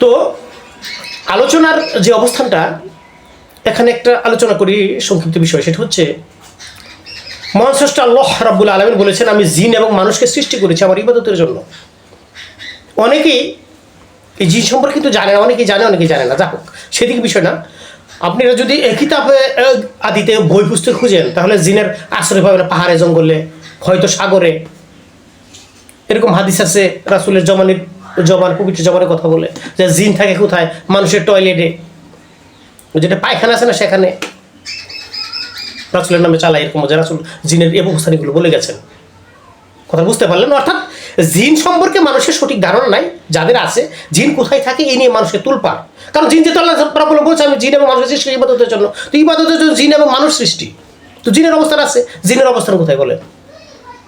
তো আলোচনার যে অবস্থানটা এখানে একটা আলোচনা করি সংক্ষিপ্ত বিষয়, সেটা হচ্ছে মহান স্রষ্টা আল্লাহ রাব্বুল আলামিন বলেছেন, আমি জিন এবং মানুষকে সৃষ্টি করেছি আমার ইবাদতের জন্য। অনেকেই এই জিন সম্পর্কে কিন্তু জানে না, অনেকেই জানে অনেকেই জানে না, যা হোক সেদিকে বিষয় না। আপনারা যদি কিতাবে আদিতে বই পুস্তক খুঁজেন তাহলে জিনের আশ্রয় পাবেন পাহাড়ে জঙ্গলে, হয়তো সাগরে। এরকম হাদিস আছে রাসূলের জবান পবিত্র জবানের কথা বলে যে জিন থাকে কোথায়, মানুষের টয়লেটে, যেটা পায়খানা আছে না সেখানে রাসূলের নামে চালায়, এরকম যে রাসূল জিনের এই অবস্থানগুলো বলে গেছেন। কথা বুঝতে পারলেন? অর্থাৎ জিন সম্পর্কে মানুষের সঠিক ধারণা নাই, যাদের আছে জিন কোথায় থাকে এই নিয়ে মানুষের তুলপাড়। কারণ জিন যেহেতু আল্লাহ রাব্বুল আলামিন বলছে আমি জিন এবং মানুষের সৃষ্টি ইবাদতের জন্য, তো ইবাদতের জন্য জিন এবং মানুষ সৃষ্টি, তো জিনের অবস্থান আছে, জিনের অবস্থান কোথায় বলেন?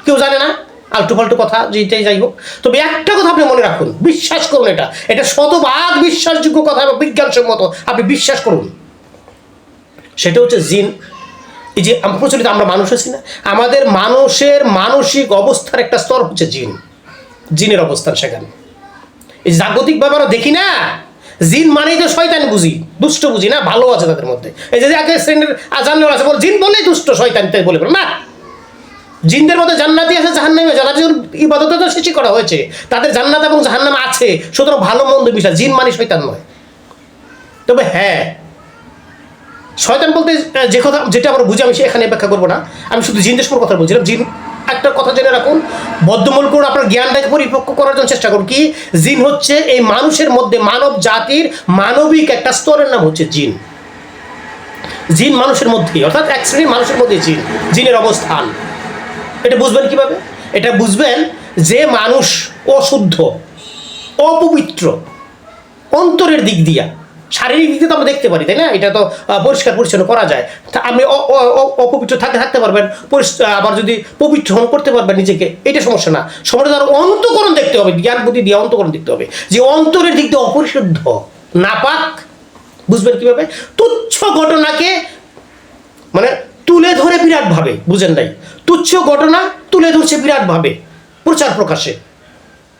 কেউ জানে না, আলটু ফালটু কথা যেটাই যাই হোক। তবে একটা কথা আপনি মনে রাখুন, বিশ্বাস করুন, এটা শতভাগ বিশ্বাসযোগ্য কথা এবং বিজ্ঞানসম্মত, আপনি বিশ্বাস করুন। সেটা হচ্ছে জিন, এই যে প্রচলিত আমরা মানুষ আছি না, আমাদের মানুষের মানসিক অবস্থার একটা স্তর হচ্ছে জিন, জিনের অবস্থান সেখানে। এই জাগতিক ব্যাপারও দেখি না, জিন মানেই তো শয়তান বুঝি, দুষ্ট বুঝি না, ভালো আছে তাদের মধ্যে। এই যে আগে শ্রেণীর জানলে আছে বলে জিন বলেই দুষ্ট শয়তান তাই বলে না, জিনদের মধ্যে জান্নাতি আছে জাহান্নামী আছে, তাদের ইবাদতে তো সৃষ্টি করা হয়েছে, তাদের জান্নাত এবং জাহান্নাম আছে, সুতরাং ভালো মন্দ বিষয়, জিন মানে শয়তান নয়। তবে হ্যাঁ, শয়তান বলতে যে কথা যেটা আমরা বুঝি আমি এখানে ব্যাখ্যা করবো না, আমি শুধু জিনদের সম্পর্কে কথা বলছিলাম। জিন একটা কথা জেনে রাখুন, বদ্ধমূল করুন, আপনার জ্ঞানটাকে পরিপক্ক করার জন্য চেষ্টা করুন। কি জিন হচ্ছে এই মানুষের মধ্যে মানব জাতির মানবিক একটা স্তরের নাম হচ্ছে জিন। জিন মানুষের মধ্যে, অর্থাৎ এক শ্রেণীর মানুষের মধ্যে জিন, জিনের অবস্থান। এটা বুঝবেন কিভাবে? এটা বুঝবেন যে মানুষ অশুদ্ধ, অপবিত্র অন্তরের দিক দিয়া, শারীরিক দিক দিয়ে তো আমরা দেখতে পারি, তাই না? এটা তো পরিষ্কার পরিচ্ছন্ন করা যায়। আপনি অপবিত্র থাকতে পারবেন, আবার যদি পবিত্র করতে পারবেন নিজেকে, এটা সমস্যা না। সমস্যা তার অন্তঃকরণ দেখতে হবে, জ্ঞান বুদ্ধি দিয়ে অন্তঃকরণ দেখতে হবে, যে অন্তরের দিক দিয়ে অপরিশুদ্ধ নাপাক। বুঝবেন কিভাবে? তুচ্ছ ঘটনাকে মানে তুলে ধরে বিরাট ভাবে, বুঝেন নাই? তুচ্ছ ঘটনা তুলে ধরছে বিরাট ভাবে, প্রচার প্রকাশে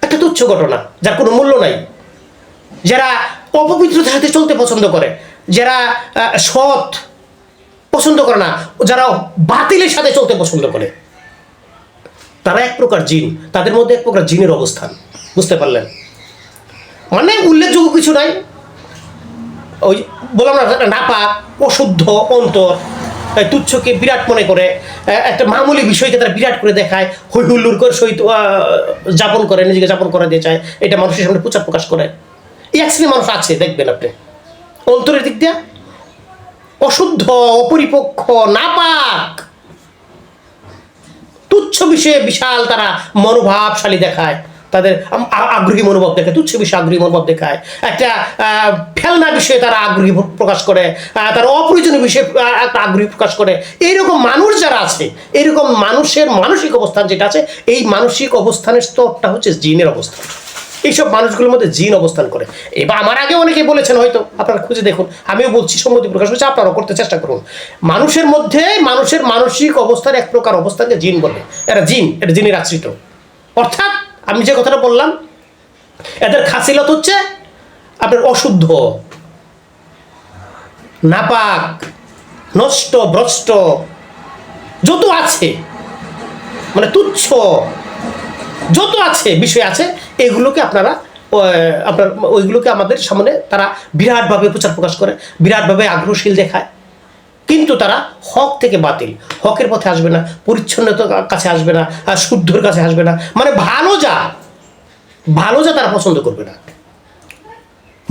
একটা তুচ্ছ ঘটনা যার কোনো মূল্য নাই। যারা অপবিত্রতার সাথে চলতে পছন্দ করে, যারা সৎ পছন্দ করে না, যারা বাতিলের সাথে চলতে পছন্দ করে, তারা এক প্রকার জিন, তাদের মধ্যে এক প্রকার জিনের অবস্থান। বুঝতে পারলেন? মানে উল্লেখযোগ্য কিছু নাই, ওই বললাম না, নাপাক অশুদ্ধ অন্তর, তুচ্ছকে বিরাট মনে করে, একটা মামুলি বিষয়কে তারা বিরাট করে দেখায়, হই হুল্লুর করে সহিত যাপন করে, নিজেকে যাপন করা দিয়ে চায়, এটা মানুষের সামনে প্রচার প্রকাশ করে। এক শ্রেণীর মানুষ আছে, দেখবেন আপনি অন্তরের দিক দিয়ে অশুদ্ধ, অপরিপক্ষ, নাপাক, তুচ্ছ বিষয়ে বিশাল তারা মনোভাবশালী দেখায়, তাদের আগ্রহী মনোভাব দেখায়, তুচ্ছ বিষয়ে আগ্রহী মনোভাব দেখায়, একটা ফেলনা বিষয়ে তারা আগ্রহী প্রকাশ করে, তারা অপ্রয়োজনীয় বিষয়ে আগ্রহী প্রকাশ করে। এইরকম মানুষ যারা আছে, এইরকম মানুষের মানসিক অবস্থান যেটা আছে, এই মানসিক অবস্থানের স্তরটা হচ্ছে জিনের অবস্থান। এইসব মানুষগুলোর মধ্যে জিন অবস্থান করে। এবার আমার আগে অনেকে বলেছেন, হয়তো আপনারা খুঁজে দেখুন, আমিও বলছি, সম্মতি প্রকাশ করছি, আপনারাও করতে চেষ্টা করুন। মানুষের মধ্যে মানুষের মানসিক অবস্থার এক প্রকার অবস্থানকে জিন বলে। এরা জিন, এটা জিনের আশ্রিত। অর্থাৎ আমি যে কথাটা বললাম, এদের খাসিলত হচ্ছে আপনার অশুদ্ধ, নাপাক, নষ্ট, ভ্রষ্ট যত আছে, মানে তুচ্ছ যত আছে বিষয় আছে, এগুলোকে আপনার ওইগুলোকে আমাদের সামনে তারা বিরাটভাবে প্রচার প্রকাশ করে, বিরাটভাবে আগ্রহশীল দেখায়। কিন্তু তারা হক থেকে বাতিল, হকের পথে আসবে না, পরিচ্ছন্নতার কাছে আসবে না, আর শুদ্ধর কাছে আসবে না। মানে ভালো যা তারা পছন্দ করবে না,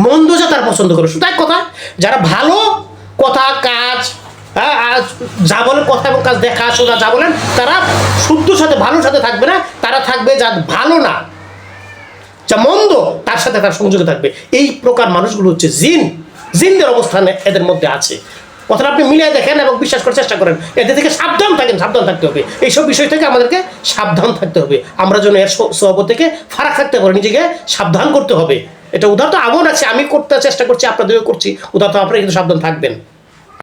মন্দ যা তারা পছন্দ করবে। শুধু এক কথা, যারা ভালো কথা কাজ, যা বলেন কথা এবং কাজ দেখা শোনা যা বলেন, তারা শুদ্ধর সাথে ভালোর সাথে থাকবে না, তারা থাকবে যা ভালো না, যা মন্দ তার সাথে তার সংযোগে থাকবে। এই প্রকার মানুষগুলো হচ্ছে জিনদের অবস্থানে এদের মধ্যে আছে। কথাটা আপনি মিলিয়ে দেখেন এবং বিশ্বাস করার চেষ্টা করেন, এদের থেকে সাবধান থাকতে হবে। এইসব বিষয় থেকে আমাদেরকে সাবধান থাকতে হবে, আমরা যেন এর সহবত থেকে ফারাক থাকতে পারি, নিজেকে সাবধান করতে হবে। এটা উদাহরণ আগেও রাখছি, আমি করতে চেষ্টা করছি, আপনাদেরও করছি, উদাহরণ আপনারা কিন্তু সাবধান থাকবেন।